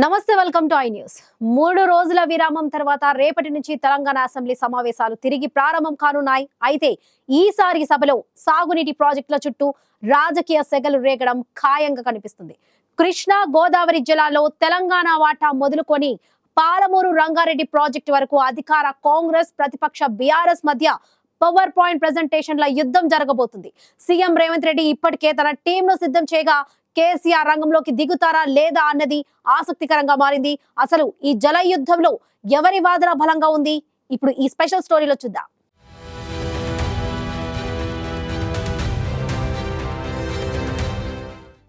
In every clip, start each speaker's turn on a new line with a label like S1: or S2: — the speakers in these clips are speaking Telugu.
S1: నమస్తే, వెల్కమ్ టు ఐ న్యూస్. 3 రోజుల విరామం తర్వాత రేపటి నుంచి తెలంగాణ అసెంబ్లీ సమావేశాలు తిరిగి ప్రారంభం కానున్నాయి. అయితే ఈసారి సభలో సాగునీటి ప్రాజెక్టుల చుట్టూ రాజకీయ సెగలు రేగడం ఖాయంగా కనిపిస్తుంది. కృష్ణా గోదావరి జిల్లాలో తెలంగాణ వాటా మొదలుకొని పాలమూరు రంగారెడ్డి ప్రాజెక్టు వరకు అధికార కాంగ్రెస్ ప్రతిపక్ష బీఆర్ఎస్ మధ్య పవర్ పాయింట్ ప్రెజెంటేషన్ల యుద్ధం జరగబోతుంది. సీఎం రేవంత్ రెడ్డి ఇప్పటికే తన టీంను సిద్ధం చేయగా కేసీఆర్ రంగంలోకి దిగుతారా లేదా అన్నది ఆసక్తికరంగా మారింది. అసలు ఈ జల యుద్ధంలో ఎవరి వాదన బలంగా ఉంది? ఇప్పుడు ఈ స్పెషల్ స్టోరీలో చూద్దాం.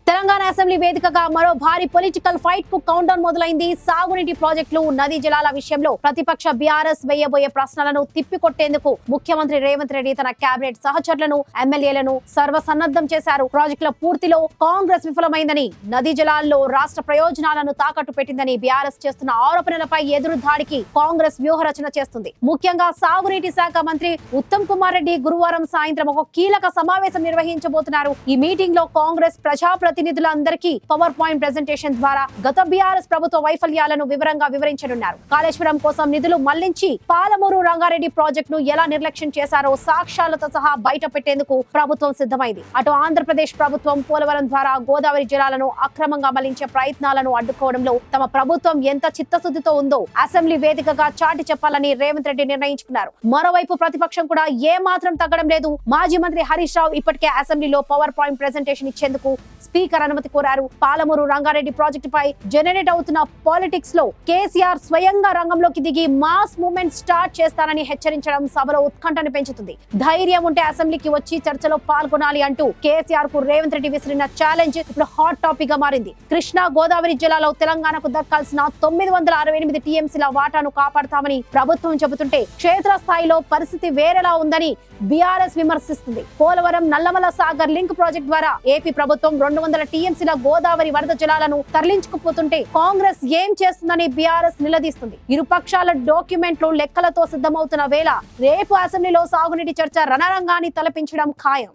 S1: తెలంగాణ అసెంబ్లీ వేదికగా మరో భారీ పొలిటికల్ ఫైట్ కు కౌంట్ డౌన్ మొదలైంది. సాగునీటి ప్రాజెక్టులు, నదీ జలాల విషయంలో ప్రతిపక్ష బీఆర్ఎస్ వేయబోయే ప్రశ్నలను తిప్పికొట్టేందుకు ముఖ్యమంత్రి రేవంత్ రెడ్డి తన కేబినెట్ సహచరులను, ఎమ్మెల్యేలను సర్వసన్నద్ధం చేశారు. ప్రాజెక్టుల పూర్తిలో కాంగ్రెస్ విఫలమైందని, నదీ జలాల్లో రాష్ట్ర ప్రయోజనాలను తాకట్టు పెట్టిందని బీఆర్ఎస్ చేస్తున్న ఆరోపణలపై ఎదురు దాడికి కాంగ్రెస్ వ్యూహరచన చేస్తుంది. ముఖ్యంగా సాగునీటి శాఖ మంత్రి ఉత్తమ్ కుమార్ రెడ్డి గురువారం సాయంత్రం ఒక కీలక సమావేశం నిర్వహించబోతున్నారు. ఈ మీటింగ్ లో కాంగ్రెస్ ప్రతినిధులందరికీ పవర్ పాయింట్ ప్రెజెంటేషన్ ద్వారా గత బీఆర్ఎస్ ప్రభుత్వ వైఫల్యాలను వివరంగా వివరించనున్నారు. కాళేశ్వరం కోసం నిధులు మళ్లించి పాలమూరు రంగారెడ్డి ప్రాజెక్టును ఎలా నిర్లక్ష్యం చేశారో సాక్ష్యాలతో సహా బయట పెట్టేందుకు ప్రభుత్వం సిద్ధమైంది. అటు ఆంధ్రప్రదేశ్ ప్రభుత్వం పోలవరం ద్వారా గోదావరి జలాలను అక్రమంగా మళ్లించే ప్రయత్నాలను అడ్డుకోవడంలో తమ ప్రభుత్వం ఎంత చిత్తశుద్ధితో ఉందో అసెంబ్లీ వేదికగా చాటి చెప్పాలని రేవంత్ రెడ్డి నిర్ణయించుకున్నారు. మరోవైపు ప్రతిపక్షం కూడా ఏ మాత్రం తగ్గడం లేదు. మాజీ మంత్రి హరీష్ రావు ఇప్పటికే అసెంబ్లీలో పవర్ పాయింట్ ప్రెజెంటేషన్ ఇచ్చేందుకు స్పీకర్ అనుమతి కోరారు. పాలమూరు రంగారెడ్డి ప్రాజెక్టు పై జనరేట్ అవుతున్న పాలిటిక్స్ లో కేసీఆర్ స్వయంగా రంగంలోకి దిగి మాస్ మూవ్మెంట్ స్టార్ట్ చేస్తానని హెచ్చరించడం సభలో ఉత్కంఠను పెంచుతుంది. ధైర్యం ఉంటే అసెంబ్లీకి వచ్చి చర్చలో పాల్గొనాలి అంటూ కేసీఆర్ కు రేవంత్ రెడ్డి విసిరిన ఛాలెంజ్ ఇప్పుడు హాట్ టాపిక్ గా మారింది. కృష్ణా గోదావరి జిల్లాలో తెలంగాణకు దక్కాల్సిన 968 టీఎంసీల వాటాను కాపాడతామని ప్రభుత్వం చెబుతుంటే క్షేత్రస్థాయిలో పరిస్థితి వేరేలా ఉందని బీఆర్ఎస్ విమర్శిస్తుంది. పోలవరం నల్లమల సాగర్ లింక్ ప్రాజెక్ట్ ద్వారా ఏపీ ప్రభుత్వం 200 టీఎంసీల గోదావరి వరద జలాలను తరలించుకుపోతుంటే కాంగ్రెస్ ఏం చేస్తుందని బీఆర్ఎస్ నిలదీస్తుంది. ఇరు పక్షాల డాక్యుమెంట్లు లెక్కలతో సిద్ధమవుతున్న వేళ రేపు అసెంబ్లీలో సాగునీటి చర్చ రణరంగాన్ని తలపించడం ఖాయం.